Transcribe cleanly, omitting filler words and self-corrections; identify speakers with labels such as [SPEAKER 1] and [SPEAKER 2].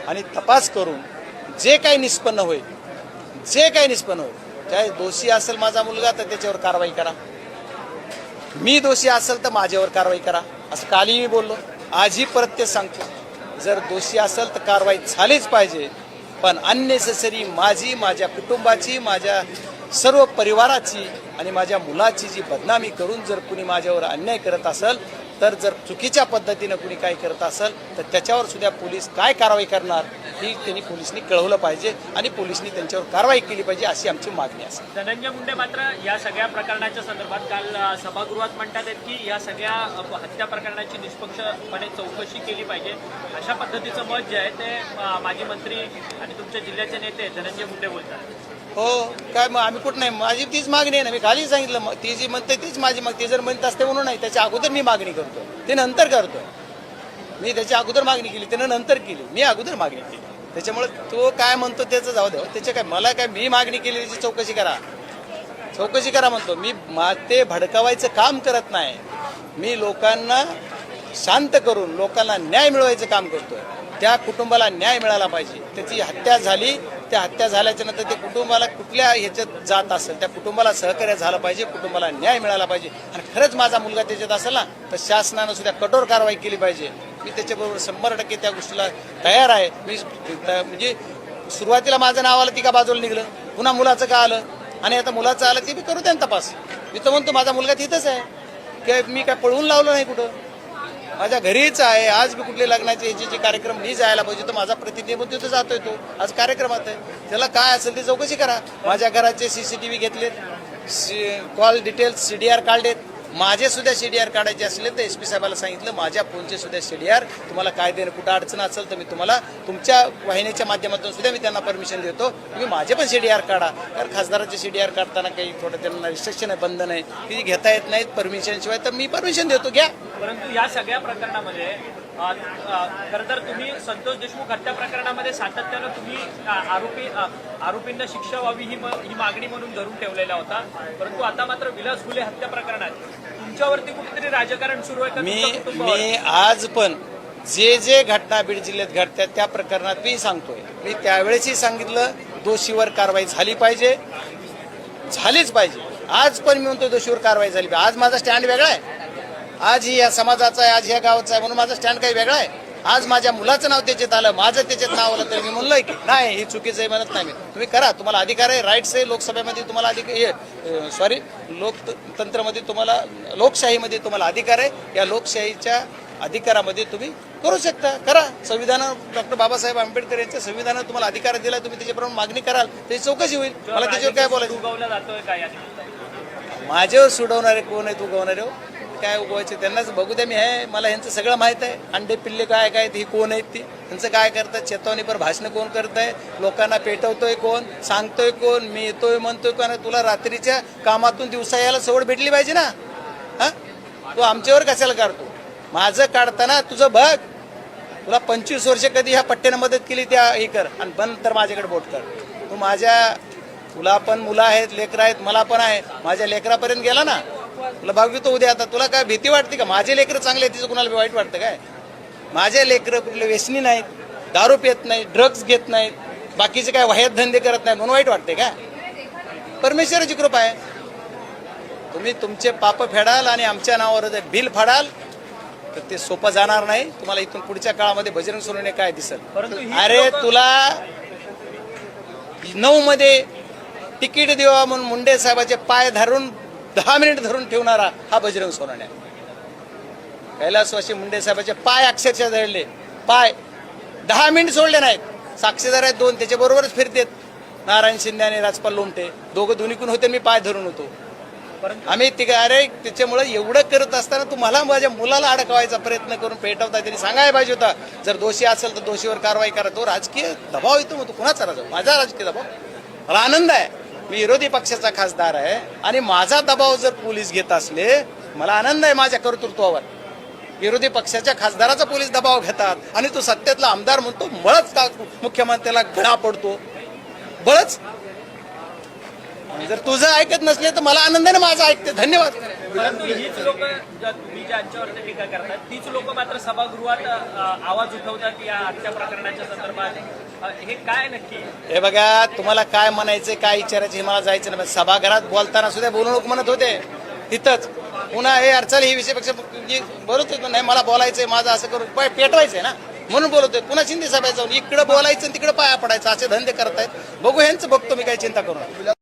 [SPEAKER 1] आणि तपास करून जे काही निष्पन्न होईल चाहे दोषी असेल माझा मुलगा तर त्याच्यावर कारवाई करा, मी दोषी असेल तर माझ्यावर कारवाई करा, असं कालही मी बोललो, आजही परत ते सांगतो. जर दोषी असेल तर कारवाई झालीच पाहिजे, पण अननेसेसरी माझ्या कुटुंबाची, माझ्या सर्व परिवाराची आणि माझ्या मुलाची जी बदनामी करून जर कुणी माझ्यावर अन्याय करत असेल, तर जर चुकीच्या पद्धतीनं कुणी काय करत असेल तर त्याच्यावर सुद्धा पोलीस काय कारवाई करणार ही त्यांनी पोलिसांनी कळवलं पाहिजे आणि पोलिसांनी त्यांच्यावर कारवाई केली पाहिजे, अशी आमची मागणी असेल.
[SPEAKER 2] धनंजय मुंडे मात्र या सगळ्या प्रकरणाच्या संदर्भात काल सभागृहात म्हणतात आहेत की या सगळ्या हत्या प्रकरणाची निष्पक्षपणे चौकशी केली पाहिजे, अशा पद्धतीचं मत जे आहे ते माजी मंत्री आणि तुमच्या जिल्ह्याचे नेते धनंजय मुंडे बोलतात.
[SPEAKER 1] हो, काय मग आम्ही कुठं नाही, माझी तीच मागणी आहे ना, मी खाली सांगितलं, ती जी म्हणते तीच माझी मग ती जर म्हणत असते म्हणून नाही, त्याच्या अगोदर मी मागणी करतो, ते नंतर करतो. मी त्याच्या अगोदर मागणी केली, त्यानं नंतर केली, मी अगोदर मागणी केली. त्याच्यामुळे तो काय म्हणतो त्याचं जाऊ द्या, त्याच्या काय मला काय, मी मागणी केली त्याची चौकशी करा म्हणतो. मी ते भडकावायचं काम करत नाही, मी लोकांना शांत करून लोकांना न्याय मिळवायचं काम करतोय. त्या कुटुंबाला न्याय मिळाला पाहिजे, त्याची हत्या झाली, त्या हत्या झाल्याच्या नंतर ते कुटुंबाला कुठल्या ह्याच्यात जात असेल त्या कुटुंबाला सहकार्य झालं पाहिजे, कुटुंबाला न्याय मिळाला पाहिजे. आणि खरंच माझा मुलगा त्याच्यात असेल ना तर शासनानं सुद्धा कठोर कारवाई केली पाहिजे. मी त्याच्याबरोबर 100% त्या गोष्टीला तयार आहे. मी म्हणजे सुरुवातीला माझं नाव आलं ती का बाजूला निघलं, पुन्हा मुलाचं का आलं आणि आता मुलाचं आलं ते बी करू द्या तपास. मी तर म्हणतो माझा मुलगा तिथंच आहे, की मी काय पळवून लावलं नाही कुठं, माझ्या घरीच आहे. आज मी कुठले लग्नाचे ह्याचे कार्यक्रम मी जायला पाहिजे तर माझा प्रतिनिधी तिथं जातोय, तो आज कार्यक्रमात आहे, त्याला काय असेल ते चौकशी करा. माझ्या घराचे CCTV घेतलेत, कॉल डिटेल्स CDR काढलेत, माझे सुद्धा CDR काढायचे असले तर SP साहेबाला सांगितलं माझ्या फोनचे सुद्धा CDR, तुम्हाला कायद्याने कुठं अडचण असेल तर मी तुम्हाला तुमच्या वाहिनीच्या माध्यमातून सुद्धा मी त्यांना परमिशन देतो, तुम्ही माझे पण CDR काढा. कारण खासदाराचे CDR काढताना काही थोडं त्यांना रिस्ट्रिक्शन आहे, बंधन आहे, ती घेता येत नाहीत परमिशन शिवाय, तर मी परमिशन देतो, घ्या.
[SPEAKER 2] परंतु या सगळ्या प्रकरणामध्ये खरं तर तुम्ही संतोष देशमुख हत्या प्रकरणामध्ये सातत्यानं तुम्ही आरोपींना शिक्षा व्हावी ही मागणी म्हणून धरून ठेवलेला होता, परंतु आता मात्र विलास घुले हत्या प्रकरणात तुमच्यावरती कुठेतरी राजकारण सुरू आहे का?
[SPEAKER 1] मी आज पण जे घटना बीड जिल्ह्यात घडतात त्या प्रकरणात मी सांगतोय, मी त्यावेळेसही सांगितलं दोषीवर कारवाई झालीच पाहिजे. आज पण मी म्हणतो दोषीवर कारवाई झाली पाहिजे. आज माझा स्टँड वेगळा आहे, आज या समाजाचा आहे, आज ह्या गावाचा आहे, म्हणून माझा स्टँड काही वेगळा आहे. आज माझ्या मुलाचं नाव त्याच्यात आलं, माझं त्याच्यात नाव आलं तर मी म्हणलोय की नाही हे चुकीचं आहे म्हणत नाही मी. तुम्ही करा, तुम्हाला अधिकार आहे, राईट्स आहे. लोकसभेमध्ये तुम्हाला लोकतंत्रमध्ये तुम्हाला, लोकशाहीमध्ये तुम्हाला अधिकार आहे. या लोकशाहीच्या अधिकारामध्ये तुम्ही करू शकता, करा. संविधान डॉक्टर बाबासाहेब आंबेडकर यांच्या संविधानात तुम्हाला अधिकार दिला, तुम्ही त्याच्याप्रमाणे मागणी कराल, त्याची चौकशी होईल. मला त्याच्यावर काय बोलायचं, माझ्यावर सोडवणारे कोण आहे, उगवणारे काय उगवायचे त्यांनाच बघू द्या. मी आहे, मला ह्यांचं सगळं माहित आहे, अंडे पिल्ले काय ही कोण आहेत, ती त्यांचं काय करतात, चेतावणीपर भाषणं कोण करत आहे, लोकांना पेटवतोय कोण, सांगतोय कोण, मी येतोय म्हणतोय कोण. तुला रात्रीच्या कामातून दिवसा यायला सवड भेटली पाहिजे ना, हा, तू आमच्यावर कशाला काढतो. माझं काढताना तुझं बघ, तुला 25 वर्ष कधी ह्या पट्ट्यानं मदत केली त्या हे कर, आणि बंद तर माझ्याकडे बोट कर. तुला पण मुलं आहेत, लेकरं आहेत, मला पण आहे. माझ्या लेकरापर्यंत गेला ना, तुला भागवितो उद्या. आता तुला काय भीती वाटते का माझे लेकरं चांगले आहेत तिचं कुणाला वाईट वाटतं काय? माझे लेकरं कुठले व्यसनी नाहीत, दारू पित नाहीत, ड्रग्ज घेत नाहीत, बाकीचे काय वाह्यात धंदे करत नाहीत म्हणून वाईट वाटते का? परमेश्वराची कृपा आहे. तुम्ही तुमचे पाप फेडाल आणि आमच्या नावावर जर बिल फाडाल तर ते सोपं जाणार नाही. तुम्हाला इथून पुढच्या काळामध्ये बजरंग सोनवणे काय दिसेल. अरे तुला 9 मध्ये तिकीट देवा म्हणून मुंडे साहेबाचे पाय धरून 10 मिनिट धरून ठेवणारा हा बजरंग सोनवणे. कैलासवासी मुंडे साहेबाचे पाय अक्षरशः धरले, पाय 10 मिनिट सोडले नाहीत. साक्षीदार आहेत 2, त्याच्या बरोबरच फिरतेत नारायण शिंदे आणि राजपाल लोमटे, दोन्हीकडून होते, मी पाय धरून होतो. आम्ही अरे त्याच्यामुळे एवढं करत असताना तुम्हाला माझ्या मुलाला अडकवायचा प्रयत्न करून पेटवता, त्यांनी सांगायला पाहिजे होता जर दोषी असेल तर दोषीवर कारवाई करा. तो राजकीय दबाव येतो, मग तो कुणाचा राजा? माझा राजकीय दबाव. मला आनंद आहे, मी विरोधी पक्षाचा खासदार आहे आणि माझा दबाव जर पोलीस घेत असले, मला आनंद आहे माझ्या कर्तृत्वावर. विरोधी पक्षाच्या खासदाराचा पोलीस दबाव घेतात आणि तो सत्तेतला आमदार म्हणतो बळच का मुख्यमंत्र्याला गळा पडतो, बळच. जर तुझं ऐकत नसले तर मला आनंदाने माझं ऐकते. धन्यवाद.
[SPEAKER 2] परंतु हीच लोक तुम्ही ज्यांच्यावरती टीका करतात तीच लोक मात्र सभागृहात आवाज उठवतात या आजच्या प्रकरणाच्या संदर्भात हे काय नक्की?
[SPEAKER 1] हे बघा, तुम्हाला काय म्हणायचं काय विचारायचं हे मला जायचं नाही. सभागृहात बोलताना सुद्धा बोलू नको म्हणत होते तिथंच. पुन्हा हे अडचण ही विषयापेक्षा बरोच होतं नाही, मला बोलायचंय, माझं असं करून पेटवायचंय ना म्हणून बोलतोय. पुन्हा शिंदे सभेत जाऊन इकडे बोलायचं तिकडे पाया पडायचं असे धंदे करतायत. बघू ह्यांचं बघतो मी, काही चिंता करू नका.